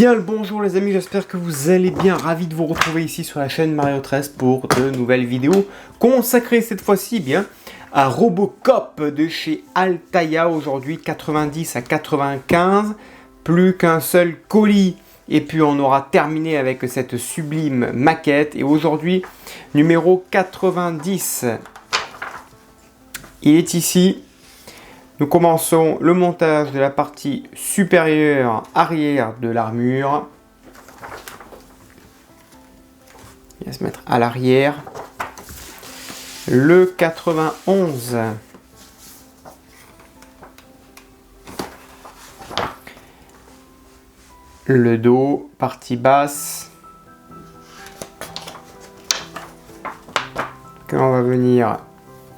Bien le bonjour les amis, j'espère que vous allez bien, ravi de vous retrouver ici sur la chaîne Mario 13 pour de nouvelles vidéos consacrées cette fois-ci bien à Robocop de chez Altaïa. Aujourd'hui 90 à 95, plus qu'un seul colis et puis on aura terminé avec cette sublime maquette. Et aujourd'hui numéro 90, il est ici. Nous commençons le montage de la partie supérieure arrière de l'armure. Il va se mettre à l'arrière. Le 91. Le dos, partie basse. Que l'on va venir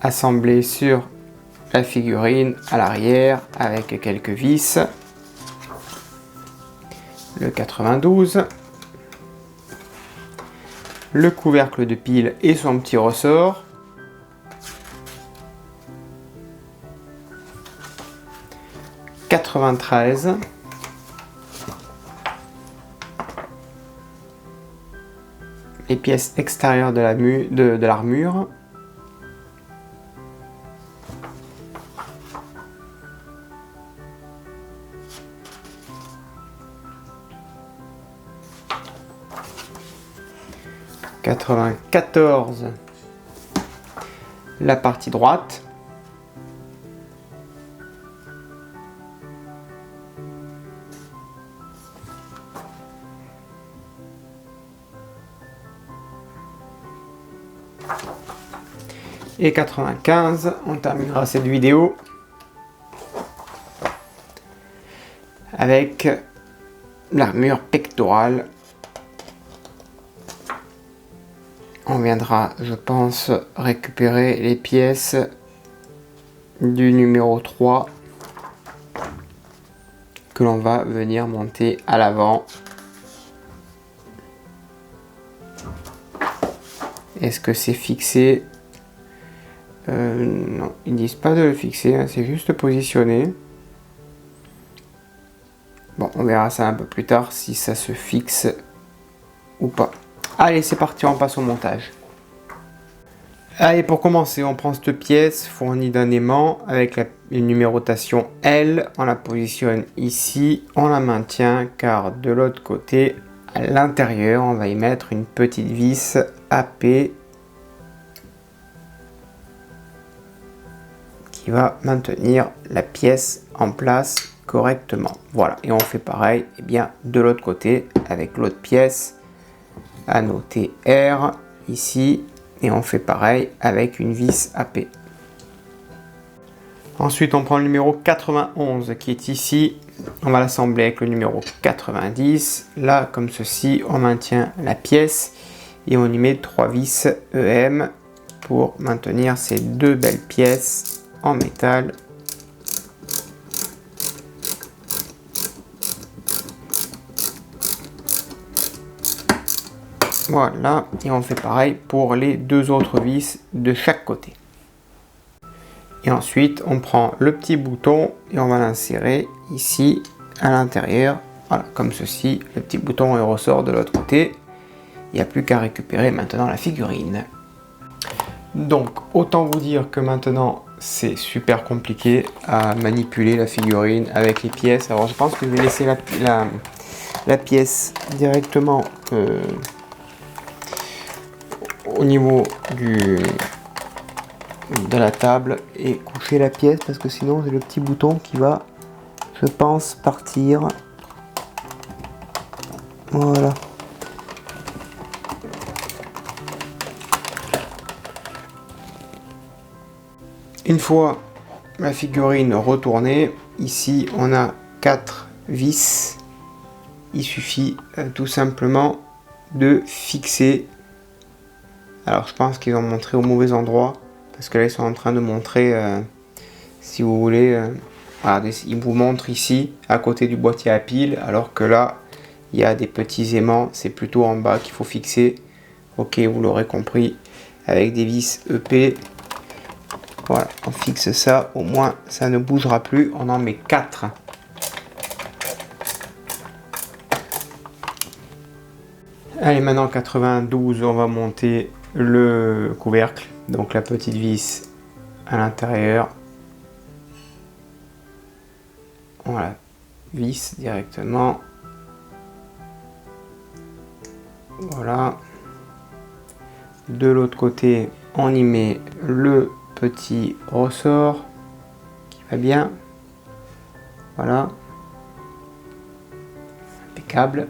assembler sur la figurine à l'arrière avec quelques vis. Le 92. Le couvercle de pile et son petit ressort. « 93. Les pièces extérieures de l'armure. « 94, la partie droite. Et 95, on terminera cette vidéo avec l'armure pectorale. On viendra, je pense, récupérer les pièces du numéro 3 que l'on va venir monter à l'avant. Est-ce que c'est fixé? Non, ils disent pas de le fixer, hein, c'est juste positionné. Bon, on verra ça un peu plus tard si ça se fixe ou pas. Allez, c'est parti, on passe au montage. Allez, pour commencer, on prend cette pièce fournie d'un aimant avec une numérotation L. On la positionne ici, on la maintient car de l'autre côté, à l'intérieur, on va y mettre une petite vis AP qui va maintenir la pièce en place correctement. Voilà, et on fait pareil eh bien, de l'autre côté avec l'autre pièce. À noter R ici et on fait pareil avec une vis AP. Ensuite on prend le numéro 91 qui est ici, on va l'assembler avec le numéro 90. Là comme ceci, on maintient la pièce et on y met 3 vis EM pour maintenir ces deux belles pièces en métal. Voilà, et on fait pareil pour les deux autres vis de chaque côté. Et ensuite, on prend le petit bouton et on va l'insérer ici à l'intérieur. Voilà, comme ceci, le petit bouton il ressort de l'autre côté. Il n'y a plus qu'à récupérer maintenant la figurine. Donc, autant vous dire que maintenant, c'est super compliqué à manipuler la figurine avec les pièces. Alors, je pense que je vais laisser la pièce directement au niveau de la table et coucher la pièce parce que sinon j'ai le petit bouton qui va, je pense, partir. Voilà. Une fois la figurine retournée, ici on a 4 vis. Il suffit tout simplement de fixer. Alors je pense qu'ils ont montré au mauvais endroit parce que là ils sont en train de montrer si vous voulez regardez, ils vous montrent ici à côté du boîtier à piles alors que là il y a des petits aimants, c'est plutôt en bas qu'il faut fixer. Ok, vous l'aurez compris, avec des vis EP. Voilà, on fixe ça, au moins ça ne bougera plus. On en met 4. Allez, maintenant 92, on va monter le couvercle, donc la petite vis à l'intérieur. On la visse directement. Voilà. De l'autre côté, on y met le petit ressort qui va bien. Voilà. Impeccable.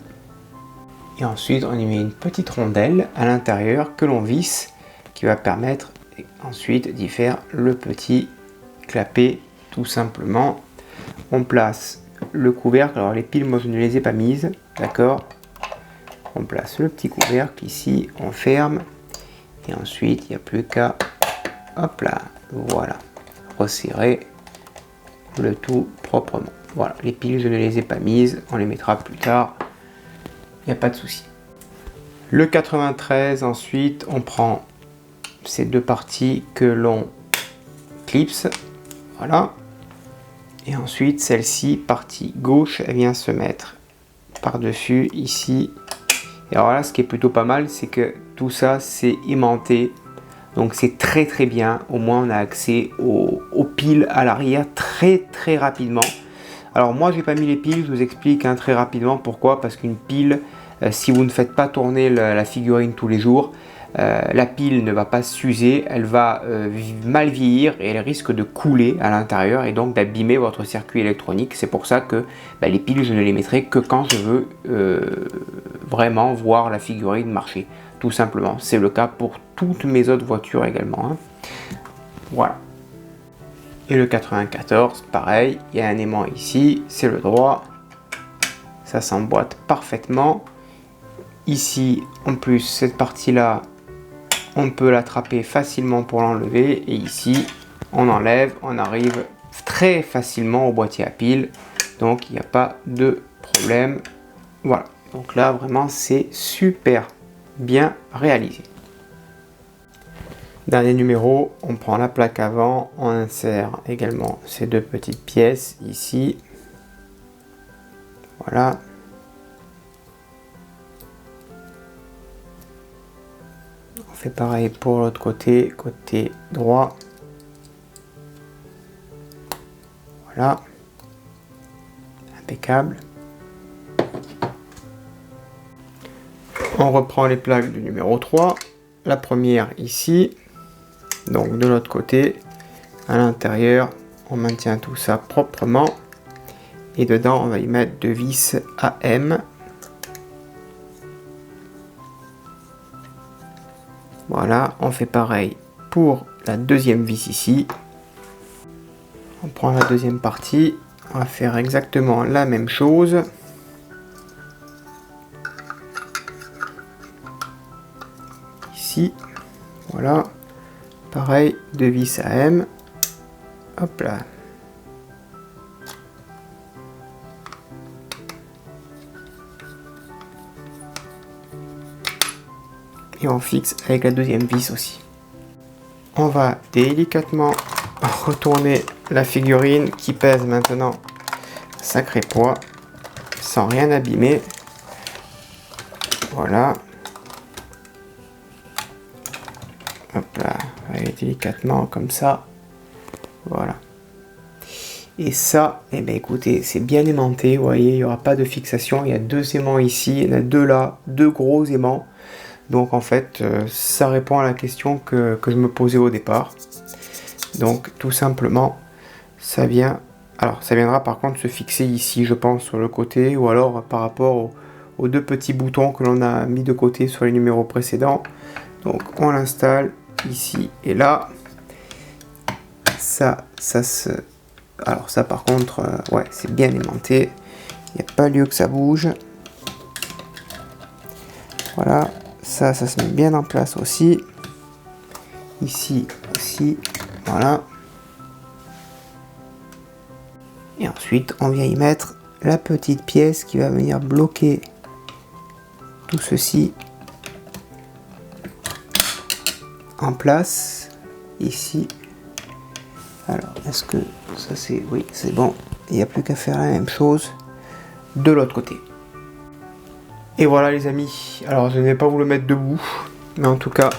Et ensuite, on y met une petite rondelle à l'intérieur que l'on visse, qui va permettre ensuite d'y faire le petit clapet tout simplement. On place le couvercle. Alors les piles, moi je ne les ai pas mises, d'accord. On place le petit couvercle ici, on ferme. Et ensuite, il n'y a plus qu'à, hop là, voilà, resserrer le tout proprement. Voilà, les piles, je ne les ai pas mises, on les mettra plus tard, il n'y a pas de souci. Le 93, ensuite, on prend ces deux parties que l'on clipse, voilà. Et ensuite, celle-ci, partie gauche, elle vient se mettre par-dessus, ici. Et alors là, ce qui est plutôt pas mal, c'est que tout ça, c'est aimanté. Donc c'est très très bien. Au moins, on a accès aux piles à l'arrière très très rapidement. Alors moi, j'ai pas mis les piles. Je vous explique très rapidement pourquoi. Parce qu'une pile, si vous ne faites pas tourner la figurine tous les jours, la pile ne va pas s'user, elle va mal vieillir et elle risque de couler à l'intérieur et donc d'abîmer votre circuit électronique. C'est pour ça que les piles, je ne les mettrai que quand je veux vraiment voir la figurine marcher, tout simplement. C'est le cas pour toutes mes autres voitures également. Voilà. Et le 94, pareil, il y a un aimant ici, c'est le droit. Ça s'emboîte parfaitement. Ici, en plus, cette partie-là, on peut l'attraper facilement pour l'enlever. Et ici, on enlève, on arrive très facilement au boîtier à piles. Donc, il n'y a pas de problème. Voilà. Donc là, vraiment, c'est super bien réalisé. Dernier numéro, on prend la plaque avant, on insère également ces deux petites pièces ici. Voilà. On fait pareil pour l'autre côté, côté droit. Voilà. Impeccable. On reprend les plaques du numéro 3. La première ici. Donc de l'autre côté, à l'intérieur, on maintient tout ça proprement. Et dedans, on va y mettre deux vis AM. Voilà, on fait pareil pour la deuxième vis ici. On prend la deuxième partie. On va faire exactement la même chose. Ici, voilà. Pareil, deux vis AM. Hop là. Et on fixe avec la deuxième vis aussi. On va délicatement retourner la figurine qui pèse maintenant un sacré poids sans rien abîmer. Voilà. Hop là, allez, délicatement comme ça. Voilà. Et ça, eh bien, écoutez, c'est bien aimanté. Vous voyez, il n'y aura pas de fixation. Il y a deux aimants ici, il y en a deux là, deux gros aimants. Donc en fait, ça répond à la question que je me posais au départ. Donc tout simplement, ça vient. Alors ça viendra par contre se fixer ici, je pense, sur le côté, ou alors par rapport aux deux petits boutons que l'on a mis de côté sur les numéros précédents. Donc on l'installe ici et là. Ça se. Alors ça par contre, ouais, c'est bien aimanté. Il n'y a pas lieu que ça bouge. Voilà. Ça se met bien en place aussi. Ici aussi. Voilà. Et ensuite, on vient y mettre la petite pièce qui va venir bloquer tout ceci en place. Ici. Alors, est-ce que ça c'est... Oui, c'est bon. Il n'y a plus qu'à faire la même chose de l'autre côté. Et voilà les amis, alors je ne vais pas vous le mettre debout, mais en tout cas,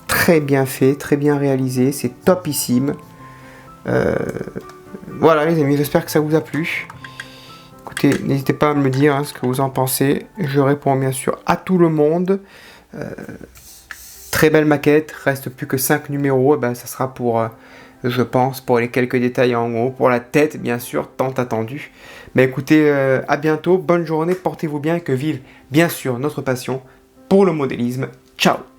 très bien fait, très bien réalisé, c'est topissime. Voilà les amis, j'espère que ça vous a plu. Écoutez, n'hésitez pas à me dire ce que vous en pensez. Je réponds bien sûr à tout le monde. Très belle maquette, reste plus que 5 numéros. Et ben, ça sera pour, je pense, pour les quelques détails en haut. Pour la tête, bien sûr, tant attendu. Mais écoutez, à bientôt, bonne journée, portez-vous bien et que vive bien sûr notre passion pour le modélisme. Ciao!